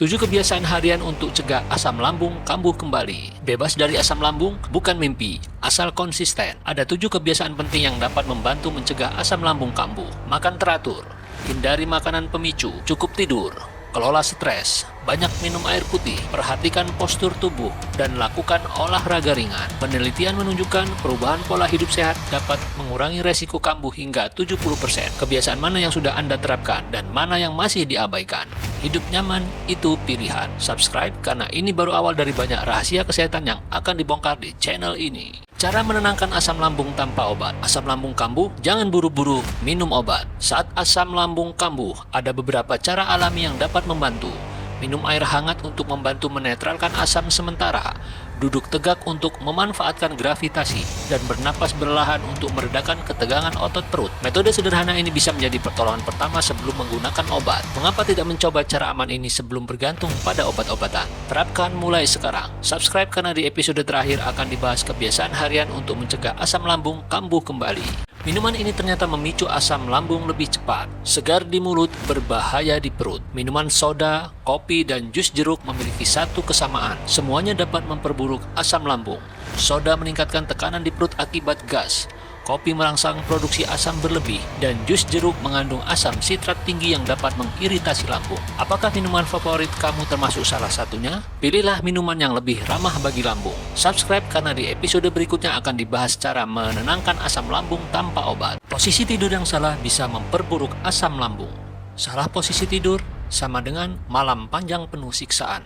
7 kebiasaan harian untuk cegah asam lambung kambuh kembali. Bebas dari asam lambung bukan mimpi, asal konsisten. Ada 7 kebiasaan penting yang dapat membantu mencegah asam lambung kambuh. Makan teratur, hindari makanan pemicu, cukup tidur, kelola stres, banyak minum air putih, perhatikan postur tubuh, dan lakukan olahraga ringan. Penelitian menunjukkan perubahan pola hidup sehat dapat mengurangi resiko kambuh hingga 70%. Kebiasaan mana yang sudah Anda terapkan dan mana yang masih diabaikan? Hidup nyaman itu pilihan. Subscribe karena ini baru awal dari banyak rahasia kesehatan yang akan dibongkar di channel ini. Cara menenangkan asam lambung tanpa obat. Asam lambung kambuh, jangan buru-buru minum obat. Saat asam lambung kambuh, ada beberapa cara alami yang dapat membantu. Minum air hangat untuk membantu menetralkan asam sementara. Duduk tegak untuk memanfaatkan gravitasi. Dan bernapas perlahan untuk meredakan ketegangan otot perut. Metode sederhana ini bisa menjadi pertolongan pertama sebelum menggunakan obat. Mengapa tidak mencoba cara aman ini sebelum bergantung pada obat-obatan? Terapkan mulai sekarang. Subscribe karena di episode terakhir akan dibahas kebiasaan harian untuk mencegah asam lambung kambuh kembali. Minuman ini ternyata memicu asam lambung lebih cepat. Segar di mulut, berbahaya di perut. Minuman soda, kopi, dan jus jeruk memiliki satu kesamaan. Semuanya dapat memperburuk asam lambung. Soda meningkatkan tekanan di perut akibat gas. Kopi merangsang produksi asam berlebih, dan jus jeruk mengandung asam sitrat tinggi yang dapat mengiritasi lambung. Apakah minuman favorit kamu termasuk salah satunya? Pilihlah minuman yang lebih ramah bagi lambung. Subscribe karena di episode berikutnya akan dibahas cara menenangkan asam lambung tanpa obat. Posisi tidur yang salah bisa memperburuk asam lambung. Salah posisi tidur sama dengan malam panjang penuh siksaan.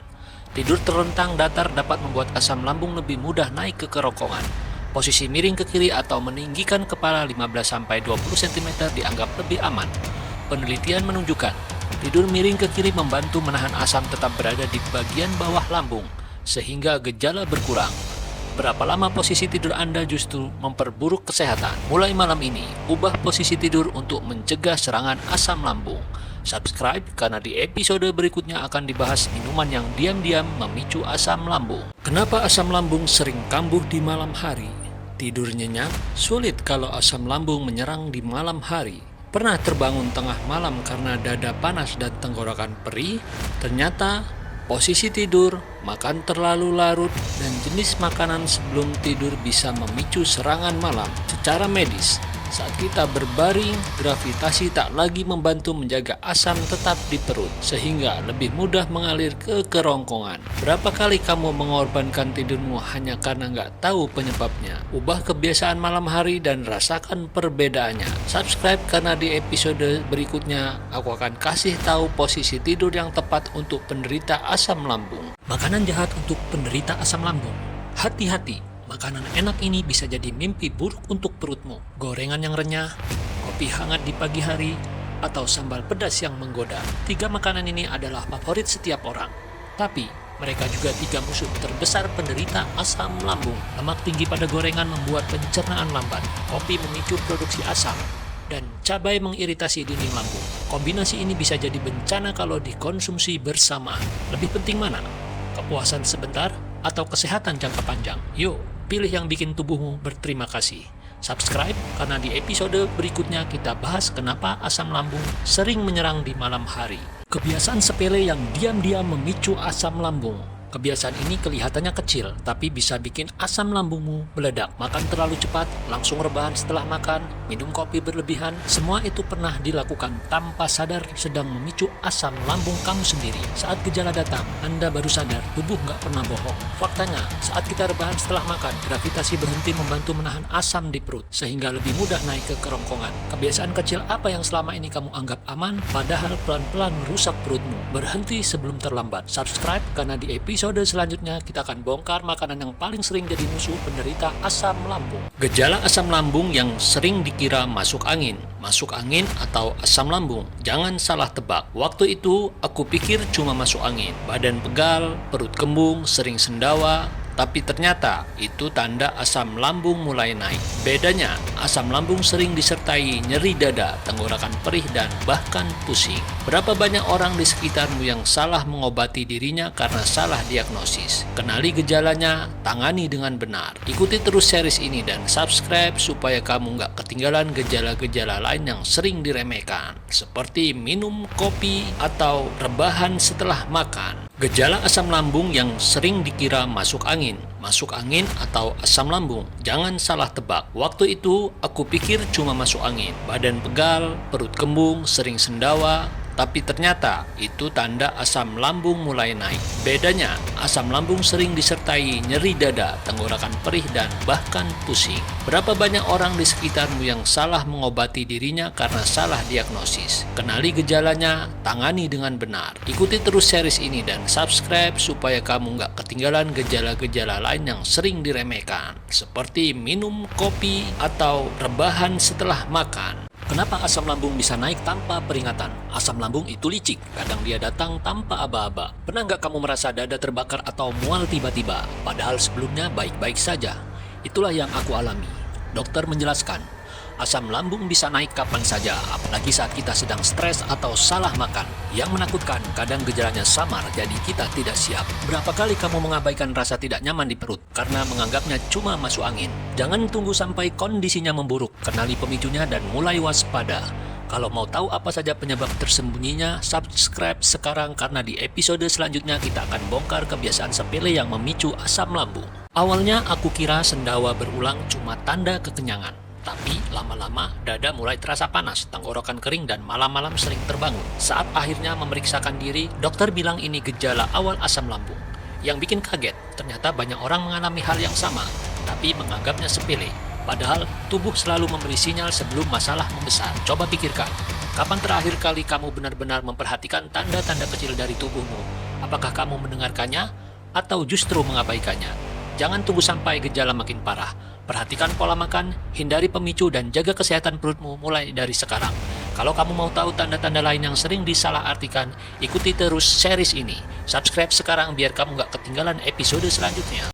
Tidur terlentang datar dapat membuat asam lambung lebih mudah naik ke kerongkongan. Posisi miring ke kiri atau meninggikan kepala 15-20 cm dianggap lebih aman. Penelitian menunjukkan, tidur miring ke kiri membantu menahan asam tetap berada di bagian bawah lambung, sehingga gejala berkurang. Berapa lama posisi tidur Anda justru memperburuk kesehatan? Mulai malam ini, ubah posisi tidur untuk mencegah serangan asam lambung. Subscribe karena di episode berikutnya akan dibahas minuman yang diam-diam memicu asam lambung. Kenapa asam lambung sering kambuh di malam hari? Tidur nyenyak sulit kalau asam lambung menyerang di malam hari. Pernah terbangun tengah malam karena dada panas dan tenggorokan perih? Ternyata posisi tidur, makan terlalu larut, dan jenis makanan sebelum tidur bisa memicu serangan malam. Secara medis, saat kita berbaring, gravitasi tak lagi membantu menjaga asam tetap di perut, sehingga lebih mudah mengalir ke kerongkongan. Berapa kali kamu mengorbankan tidurmu hanya karena nggak tahu penyebabnya? Ubah kebiasaan malam hari dan rasakan perbedaannya. Subscribe karena di episode berikutnya aku akan kasih tahu posisi tidur yang tepat untuk penderita asam lambung. Makanan jahat untuk penderita asam lambung. Hati-hati. Makanan enak ini bisa jadi mimpi buruk untuk perutmu. Gorengan yang renyah, kopi hangat di pagi hari, atau sambal pedas yang menggoda. 3 makanan ini adalah favorit setiap orang. Tapi, mereka juga 3 musuh terbesar penderita asam lambung. Lemak tinggi pada gorengan membuat pencernaan lambat. Kopi memicu produksi asam. Dan cabai mengiritasi dinding lambung. Kombinasi ini bisa jadi bencana kalau dikonsumsi bersamaan. Lebih penting mana? Kepuasan sebentar atau kesehatan jangka panjang? Yuk, pilih yang bikin tubuhmu berterima kasih. Subscribe karena di episode berikutnya kita bahas kenapa asam lambung sering menyerang di malam hari. Kebiasaan sepele yang diam-diam memicu asam lambung. Kebiasaan ini kelihatannya kecil, tapi bisa bikin asam lambungmu meledak. Makan terlalu cepat, langsung rebahan setelah makan, minum kopi berlebihan, semua itu pernah dilakukan tanpa sadar sedang memicu asam lambung kamu sendiri. Saat gejala datang, Anda baru sadar, tubuh nggak pernah bohong. Faktanya, saat kita rebahan setelah makan, gravitasi berhenti membantu menahan asam di perut, sehingga lebih mudah naik ke kerongkongan. Kebiasaan kecil apa yang selama ini kamu anggap aman, padahal pelan-pelan merusak perutmu? Berhenti sebelum terlambat. Subscribe karena di episode selanjutnya kita akan bongkar makanan yang paling sering jadi musuh penderita asam lambung. Gejala asam lambung yang sering dikira masuk angin. Masuk angin atau asam lambung. Jangan salah tebak. Waktu itu aku pikir cuma masuk angin. Badan pegal, perut kembung, sering sendawa. Tapi ternyata itu tanda asam lambung mulai naik. Bedanya, asam lambung sering disertai nyeri dada, tenggorokan perih, dan bahkan pusing. Berapa banyak orang di sekitarmu yang salah mengobati dirinya karena salah diagnosis? Kenali gejalanya, tangani dengan benar. Ikuti terus series ini dan subscribe supaya kamu nggak ketinggalan gejala-gejala lain yang sering diremehkan, seperti minum kopi atau rebahan setelah makan. Gejala asam lambung yang sering dikira masuk angin atau asam lambung. Jangan salah tebak. Waktu itu aku pikir cuma masuk angin. Badan pegal, perut kembung, sering sendawa. Tapi ternyata itu tanda asam lambung mulai naik. Bedanya, asam lambung sering disertai nyeri dada, tenggorokan perih, dan bahkan pusing. Berapa banyak orang di sekitarmu yang salah mengobati dirinya karena salah diagnosis? Kenali gejalanya, tangani dengan benar. Ikuti terus series ini dan subscribe supaya kamu nggak ketinggalan gejala-gejala lain yang sering diremehkan, seperti minum kopi atau rebahan setelah makan. Kenapa asam lambung bisa naik tanpa peringatan? Asam lambung itu licik, kadang dia datang tanpa aba-aba. Pernah nggak kamu merasa dada terbakar atau mual tiba-tiba, padahal sebelumnya baik-baik saja? Itulah yang aku alami. Dokter menjelaskan, asam lambung bisa naik kapan saja, apalagi saat kita sedang stres atau salah makan. Yang menakutkan, kadang gejalanya samar, jadi kita tidak siap. Berapa kali kamu mengabaikan rasa tidak nyaman di perut karena menganggapnya cuma masuk angin? Jangan tunggu sampai kondisinya memburuk, kenali pemicunya dan mulai waspada. Kalau mau tahu apa saja penyebab tersembunyinya, subscribe sekarang karena di episode selanjutnya kita akan bongkar kebiasaan sepele yang memicu asam lambung. Awalnya aku kira sendawa berulang cuma tanda kekenyangan. Tapi lama-lama dada mulai terasa panas, tenggorokan kering, dan malam-malam sering terbangun. Saat akhirnya memeriksakan diri, dokter bilang ini gejala awal asam lambung. Yang bikin kaget, ternyata banyak orang mengalami hal yang sama, tapi menganggapnya sepele. Padahal tubuh selalu memberi sinyal sebelum masalah membesar. Coba pikirkan, kapan terakhir kali kamu benar-benar memperhatikan tanda-tanda kecil dari tubuhmu? Apakah kamu mendengarkannya atau justru mengabaikannya? Jangan tunggu sampai gejala makin parah. Perhatikan pola makan, hindari pemicu, dan jaga kesehatan perutmu mulai dari sekarang. Kalau kamu mau tahu tanda-tanda lain yang sering disalahartikan, ikuti terus series ini. Subscribe sekarang biar kamu nggak ketinggalan episode selanjutnya.